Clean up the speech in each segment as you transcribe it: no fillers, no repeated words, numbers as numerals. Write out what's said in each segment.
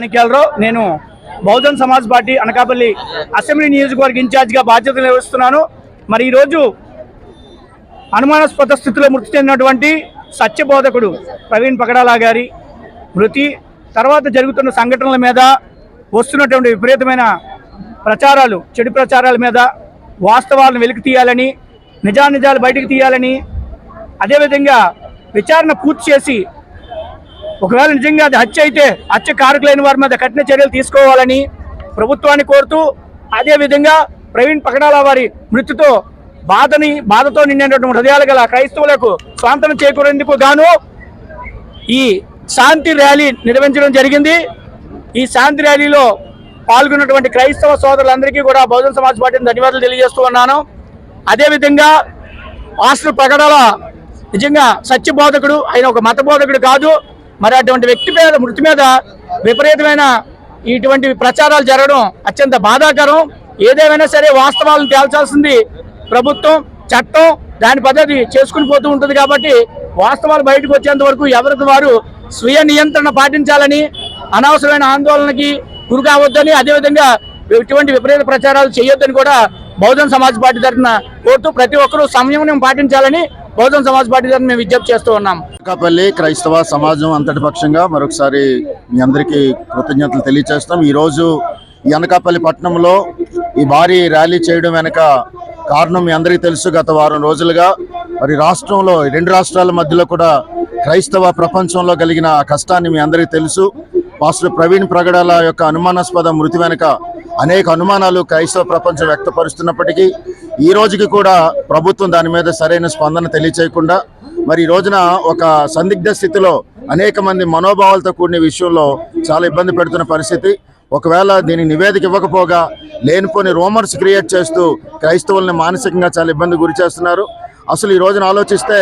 మాణిక్యాలరావు. నేను Bahujan Samaj party Anakapalli assembly నియోజకవర్గ ఇన్ఛార్జిగా బాధ్యతలు నిర్వహిస్తున్నాను. మరి ఈరోజు అనుమానాస్పద స్థితిలో మృతి చెందినటువంటి సత్యబోధకుడు ప్రవీణ్ పగడాల గారి మృతి తర్వాత జరుగుతున్న సంఘటనల మీద వస్తున్నటువంటి విపరీతమైన ప్రచారాలు, చెడు ప్రచారాల మీద వాస్తవాలను వెలికి తీయాలని, నిజానిజాలు బయటకు తీయాలని, అదేవిధంగా విచారణ పూర్తి చేసి ఒకవేళ నిజంగా అది హత్య అయితే హత్య కారకులైన వారి మీద కఠిన చర్యలు తీసుకోవాలని ప్రభుత్వాన్ని కోరుతూ, అదేవిధంగా ప్రవీణ్ పగడాల వారి మృతితో బాధతో నిండినటువంటి హృదయాలు గల క్రైస్తవులకు స్వాంతనం చేకూరేందుకు గాను ఈ శాంతి ర్యాలీ నిర్వహించడం జరిగింది. ఈ శాంతి ర్యాలీలో పాల్గొన్నటువంటి క్రైస్తవ సోదరులందరికీ కూడా బహుజన్ సమాజ్ పార్టీని ధన్యవాదాలు తెలియజేస్తూ ఉన్నాను. అదేవిధంగా పాస్టర్ పగడాల నిజంగా సత్యబోధకుడు, ఆయన ఒక మత బోధకుడు కాదు. మరి అటువంటి వ్యక్తి మీద మృతి మీద విపరీతమైన ఇటువంటి ప్రచారాలు జరగడం అత్యంత బాధాకరం. ఏదేమైనా సరే వాస్తవాలను తేల్చాల్సింది ప్రభుత్వం, చట్టం దాని పద్ధతి చేసుకుని పోతూ ఉంటుంది. కాబట్టి వాస్తవాలు బయటకు వచ్చేంత వరకు ఎవరికి వారు స్వీయ నియంత్రణ పాటించాలని, అనవసరమైన ఆందోళనకి గురి కావద్దని, అదేవిధంగా ఇటువంటి విపరీత ప్రచారాలు చేయొద్దని కూడా బహుజన్ సమాజ్ పార్టీ తరఫున కోరుతూ ప్రతి ఒక్కరూ సంయమనం పాటించాలని బహుజన్ సమాజ్ పార్టీ తరఫున మేము విజ్ఞప్తి చేస్తూ ఉన్నాం. అనకాపల్లి క్రైస్తవ సమాజం అంతటి పక్షంగా మరొకసారి మీ అందరికీ కృతజ్ఞతలు తెలియజేస్తాం. ఈరోజు ఈ అనకాపల్లి పట్టణంలో ఈ భారీ ర్యాలీ చేయడం వెనక కారణం మీ అందరికీ తెలుసు. గత వారం రోజులుగా మరి రాష్ట్రంలో, రెండు రాష్ట్రాల మధ్యలో కూడా క్రైస్తవ ప్రపంచంలో కలిగిన కష్టాన్ని మీ అందరికీ తెలుసు. పాస్టర్ ప్రవీణ్ పగడాల యొక్క అనుమానాస్పద మృతి వెనుక అనేక అనుమానాలు క్రైస్తవ ప్రపంచం వ్యక్తపరుస్తున్నప్పటికీ ఈ రోజుకి కూడా ప్రభుత్వం దాని మీద సరైన స్పందన తెలియచేయకుండా మరి ఈ రోజున ఒక సందిగ్ధ స్థితిలో అనేక మంది మనోభావాలతో కూడిన విషయంలో చాలా ఇబ్బంది పెడుతున్న పరిస్థితి. ఒకవేళ దీనికి నివేదిక ఇవ్వకపోగా లేనిపోని రూమర్స్ క్రియేట్ చేస్తూ క్రైస్తవుల్ని మానసికంగా చాలా ఇబ్బంది గురి చేస్తున్నారు. అసలు ఈ రోజున ఆలోచిస్తే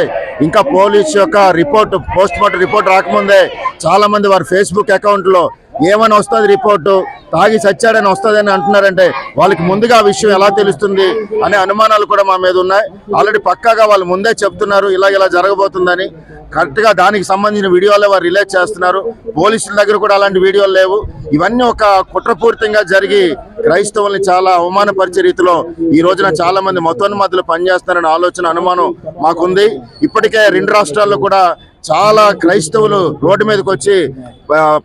ఇంకా పోలీస్ యొక్క రిపోర్టు, పోస్ట్ మార్టం రిపోర్ట్ రాకముందే చాలామంది వారి ఫేస్బుక్ అకౌంట్లో ఏమని వస్తుంది రిపోర్టు, తాగి చచ్చాడని వస్తుందని అంటున్నారంటే వాళ్ళకి ముందుగా ఆ విషయం ఎలా తెలుస్తుంది అనే అనుమానాలు కూడా మా మీద ఉన్నాయి. ఆల్రెడీ పక్కాగా వాళ్ళు ముందే చెప్తున్నారు ఇలా జరగబోతుందని. కరెక్ట్గా దానికి సంబంధించిన వీడియోలే వారు రిలీజ్ చేస్తున్నారు. పోలీసుల దగ్గర కూడా అలాంటి వీడియోలు లేవు. ఇవన్నీ ఒక కుట్రపూరితంగా జరిగి క్రైస్తవుల్ని చాలా అవమానపరిచే రీతిలో ఈ రోజున చాలా మంది మతోన్మాదులు పనిచేస్తారనే ఆలోచన, అనుమానం మాకుంది. ఇప్పటికే రెండు రాష్ట్రాల్లో కూడా చాలా క్రైస్తవులు రోడ్డు మీదకి వచ్చి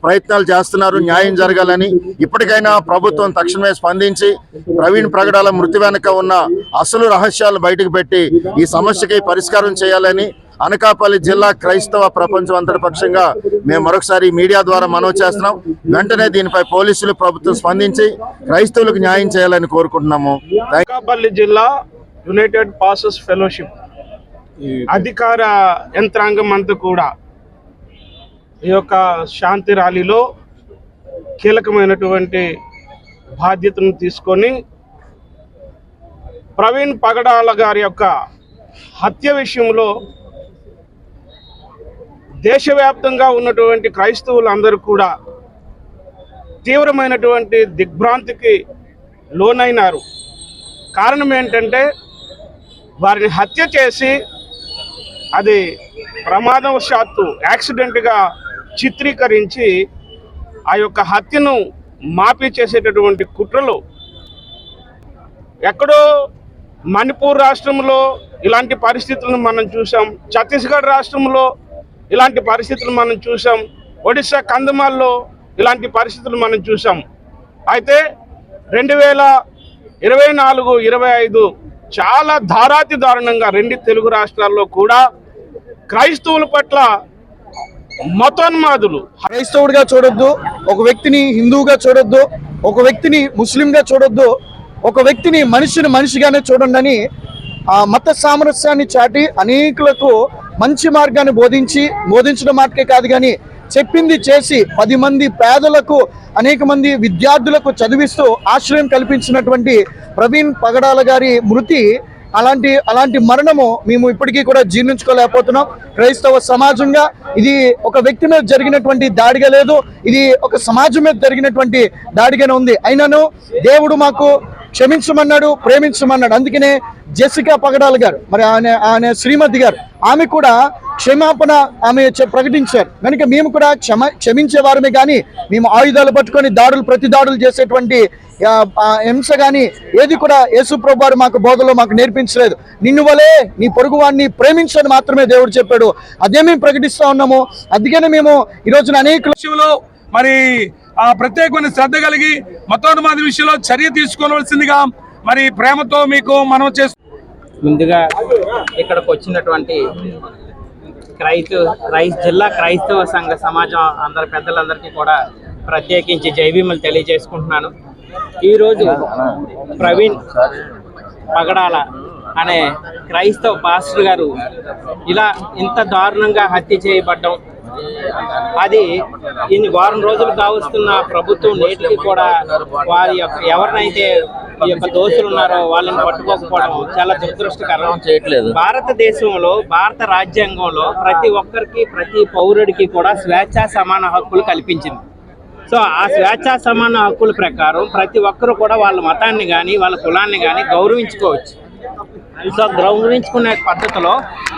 ప్రయత్నాలు చేస్తున్నారు న్యాయం జరగాలని. ఇప్పటికైనా ప్రభుత్వం తక్షణమే స్పందించి ప్రవీణ్ పగడాల మృతి వెనుక ఉన్న అసలు రహస్యాలు బయటకు పెట్టి ఈ సమస్యకి పరిష్కారం చేయాలని అనకాపల్లి జిల్లా క్రైస్తవ ప్రపంచం అంతటి పక్షంగా మేము మరొకసారి మీడియా ద్వారా మనవి చేస్తున్నాం. వెంటనే దీనిపై పోలీసులు, ప్రభుత్వం స్పందించి క్రైస్తవులకు న్యాయం చేయాలని కోరుకుంటున్నాము. అనకాపల్లి జిల్లా యునైటెడ్ పాస్టర్స్ ఫెలోషిప్ అధికార యంత్రాంగం అంతా కూడా ఈ యొక్క శాంతి ర్యాలీలో కీలకమైనటువంటి బాధ్యతను తీసుకొని ప్రవీణ్ పగడాల గారి యొక్క హత్య విషయంలో దేశవ్యాప్తంగా ఉన్నటువంటి క్రైస్తవులందరూ కూడా తీవ్రమైనటువంటి దిగ్భ్రాంతికి లోనైనారు. కారణం ఏంటంటే వారిని హత్య చేసి అది ప్రమాదవశాత్తు యాక్సిడెంట్గా చిత్రీకరించి ఆ యొక్క హత్యను మాఫీ చేసేటటువంటి కుట్రలు ఎక్కడో మణిపూర్ రాష్ట్రంలో ఇలాంటి పరిస్థితులను మనం చూసాం, ఛత్తీస్గఢ్ రాష్ట్రంలో ఇలాంటి పరిస్థితులు మనం చూసాం, ఒడిశా కంధమాల్లో ఇలాంటి పరిస్థితులు మనం చూసాం. అయితే 2024-25 చాలా దారుణంగా రెండు తెలుగు రాష్ట్రాల్లో కూడా క్రైస్తవుల పట్ల మతోన్మాదులు, క్రైస్తవుడిగా చూడొద్దు, ఒక వ్యక్తిని హిందువుగా చూడొద్దు, ఒక వ్యక్తిని ముస్లింగా చూడొద్దు, ఒక వ్యక్తిని మనిషిగానే చూడండి అని మత సామరస్యాన్ని చాటి అనేకులకు మంచి మార్గాన్ని బోధించడం మాటకే కాదు కానీ చెప్పింది చేసి 10 మంది పేదలకు, అనేక మంది విద్యార్థులకు చదివిస్తూ ఆశ్రయం కల్పించినటువంటి ప్రవీణ్ పగడాల గారి మృతి, అలాంటి మరణము మేము ఇప్పటికీ కూడా జీర్ణించుకోలేకపోతున్నాం. క్రైస్తవ సమాజంగా ఇది ఒక వ్యక్తి మీద జరిగినటువంటి దాడిగా లేదు, ఇది ఒక సమాజం మీద జరిగినటువంటి దాడిగానే ఉంది. అయినను దేవుడు మాకు క్షమించమన్నాడు, ప్రేమించమన్నాడు. అందుకనే జెసికా పగడాల్ గారు, మరి ఆయన శ్రీమతి గారు, ఆమె కూడా క్షమాపణ ఆమె ప్రకటించారు. కనుక మేము కూడా క్షమించే వారమే, కానీ మేము ఆయుధాలు పట్టుకొని ప్రతి దాడులు చేసేటువంటి హింస కానీ ఏది కూడా యేసు ప్రభువు వారు మాకు బోధలో మాకు నేర్పించలేదు. నిన్ను వలే నీ పొరుగు వాడిని ప్రేమించని మాత్రమే దేవుడు చెప్పాడు. అదే మేము ప్రకటిస్తూ ఉన్నాము. అందుకనే మేము ఈరోజున అనేక విషయంలో మరి ప్రత్యేకమైన శ్రద్ధ కలిగి మతోన్మాద విషయంలో చర్య తీసుకోవాల్సిందిగా మరి ప్రేమతో మీకు మనం చేస్తూ ముందుగా ఇక్కడికి వచ్చినటువంటి జిల్లా క్రైస్తవ సంఘ సమాజం అందరి పెద్దలందరికీ కూడా ప్రత్యేకించి జైభీములు తెలియజేసుకుంటున్నాను. ఈరోజు ప్రవీణ్ పగడాల అనే క్రైస్తవ పాస్టర్ గారు ఇలా ఇంత దారుణంగా హత్య చేయబడ్డం, అది ఇన్ని వారం రోజులు కావస్తున్న ప్రభుత్వం నేటికి కూడా వారి యొక్క ఎవరినైతే ఈ యొక్క దోషులు ఉన్నారో వాళ్ళని పట్టుకోకపోవడం చాలా దురదృష్టకరం. చేయట్లేదు. భారతదేశంలో భారత రాజ్యాంగంలో ప్రతి ఒక్కరికి ప్రతి పౌరుడికి కూడా స్వేచ్ఛా సమాన హక్కులు కల్పించింది. సో ఆ స్వేచ్ఛా సమాన హక్కుల ప్రకారం ప్రతి ఒక్కరు కూడా వాళ్ళ మతాన్ని కానీ వాళ్ళ కులాన్ని కానీ గౌరవించుకోవచ్చు. సో గౌరవించుకునే పద్ధతిలో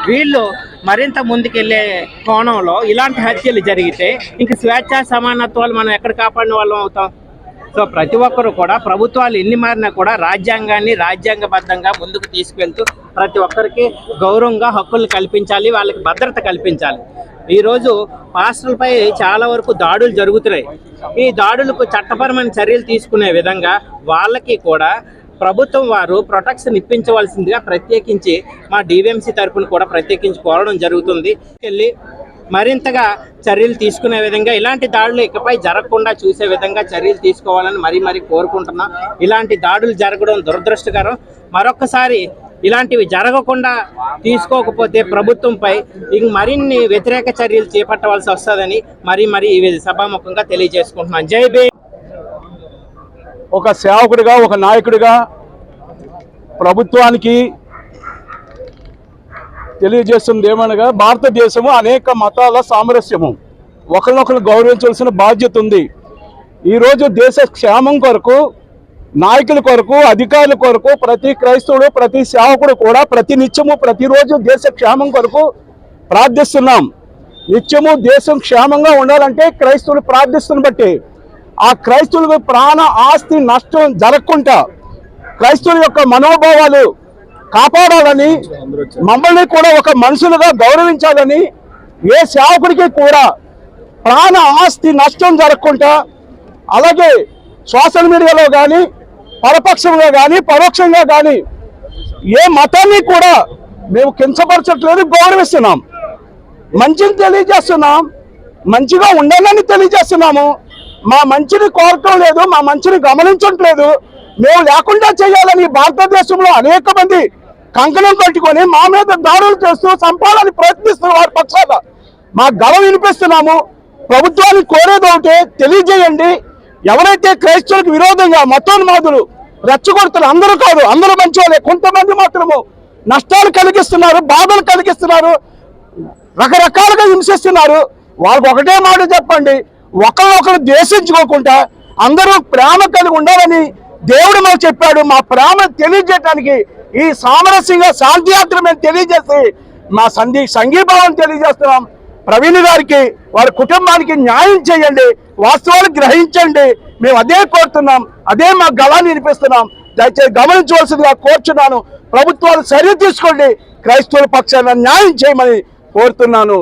వీళ్ళు మరింత ముందుకెళ్లే కోణంలో ఇలాంటి హత్యలు జరిగితే ఇంక స్వేచ్ఛా సమానత్వాలు మనం ఎక్కడ కాపాడిన వాళ్ళం అవుతాం? సో ప్రతి ఒక్కరు కూడా ప్రభుత్వాలు ఎన్ని మారినా కూడా రాజ్యాంగాన్ని రాజ్యాంగబద్ధంగా ముందుకు తీసుకెళ్తూ ప్రతి ఒక్కరికి గౌరవంగా హక్కులు కల్పించాలి, వాళ్ళకి భద్రత కల్పించాలి. ఈరోజు పాస్టర్లపై చాలా వరకు దాడులు జరుగుతున్నాయి. ఈ దాడులకు చట్టపరమైన చర్యలు తీసుకునే విధంగా వాళ్ళకి కూడా ప్రభుత్వం వారు ప్రొటెక్షన్ ఇప్పించవలసిందిగా ప్రత్యేకించి మా డివిఎంసి తరఫున కూడా ప్రత్యేకించి కోరడం జరుగుతుంది. వెళ్ళి మరింతగా చర్యలు తీసుకునే విధంగా ఇలాంటి దాడులు ఇకపై జరగకుండా చూసే విధంగా చర్యలు తీసుకోవాలని మరీ కోరుకుంటున్నాం. ఇలాంటి దాడులు జరగడం దురదృష్టకరం. మరొకసారి ఇలాంటివి జరగకుండా తీసుకోకపోతే ప్రభుత్వంపై ఇంక మరిన్ని వ్యతిరేక చర్యలు చేపట్టవలసి వస్తుందని మరీ ఈ సభాముఖంగా తెలియజేసుకుంటున్నాను. జై భీమ్. ఒక సేవకుడిగా, ఒక నాయకుడిగా ప్రభుత్వానికి తెలియజేస్తుంది ఏమనగా, భారతదేశము అనేక మతాల సామరస్యము, ఒకరినొకరు గౌరవించాల్సిన బాధ్యత ఉంది. ఈరోజు దేశ క్షేమం కొరకు, నాయకుల కొరకు, అధికారుల కొరకు ప్రతి క్రైస్తవుడు, ప్రతి సేవకుడు కూడా ప్రతి నిత్యము ప్రతిరోజు దేశ క్షేమం కొరకు ప్రార్థిస్తున్నాం. నిత్యము దేశం క్షేమంగా ఉండాలంటే క్రైస్తవులు ప్రార్థిస్తున్న బట్టి ఆ క్రైస్తవులకు ప్రాణ ఆస్తి నష్టం జరగకుండా క్రైస్తవుల యొక్క మనోభావాలు కాపాడాలని, మమ్మల్ని కూడా ఒక మనుషులుగా గౌరవించాలని, ఏ సేవకుడికి కూడా ప్రాణ ఆస్తి నష్టం జరగకుండా, అలాగే సోషల్ మీడియాలో కానీ పరపక్షంగా కానీ పరోక్షంగా కానీ ఏ మతాన్ని కూడా మేము కించపరచట్లేదు, గౌరవిస్తున్నాం. మంచిని తెలియజేస్తున్నాం, మంచిగా ఉండాలని తెలియజేస్తున్నాము. మా మంచిని కోరటం లేదు, మా మంచిని గమనించట్లేదు. మేము లేకుండా చేయాలని భారతదేశంలో అనేక మంది కంకణం కట్టుకొని మా మీద దాడులు చేస్తూ చంపాలని ప్రయత్నిస్తున్న వారి పక్షాన మా గళం వినిపిస్తున్నాము. ప్రభుత్వాన్ని కోరేది ఒకటే, తెలియజేయండి. ఎవరైతే క్రైస్తవులకు విరోధంగా మతోన్మాదులు రెచ్చగొడుతున్నారు, అందరూ కాదు, అందరూ మంచి వాళ్ళే, కొంతమంది మాత్రము నష్టాలు కలిగిస్తున్నారు, బాధలు కలిగిస్తున్నారు, రకరకాలుగా హింసిస్తున్నారు. వాళ్ళకి ఒకటే మాట చెప్పండి, ఒకరినొకరు ద్వేషించుకోకుండా అందరూ ప్రేమ కలిగి ఉండాలని దేవుడు మాకు చెప్పాడు. మా ప్రేమ తెలియజేయడానికి ఈ సామరస్యంగా శాంతియాత్ర మేము తెలియజేసి మా సంఘీభావం తెలియజేస్తున్నాం. ప్రవీణ్ గారికి, వారి కుటుంబానికి న్యాయం చేయండి, వాస్తవాలు గ్రహించండి. మేము అదే కోరుతున్నాం, అదే మా గళాన్ని వినిపిస్తున్నాం. దయచేసి గమనించవలసిందిగా కోరుచున్నాను. ప్రభుత్వాలు చర్య తీసుకోండి, క్రైస్తవుల పక్షాన న్యాయం చేయమని కోరుతున్నాను.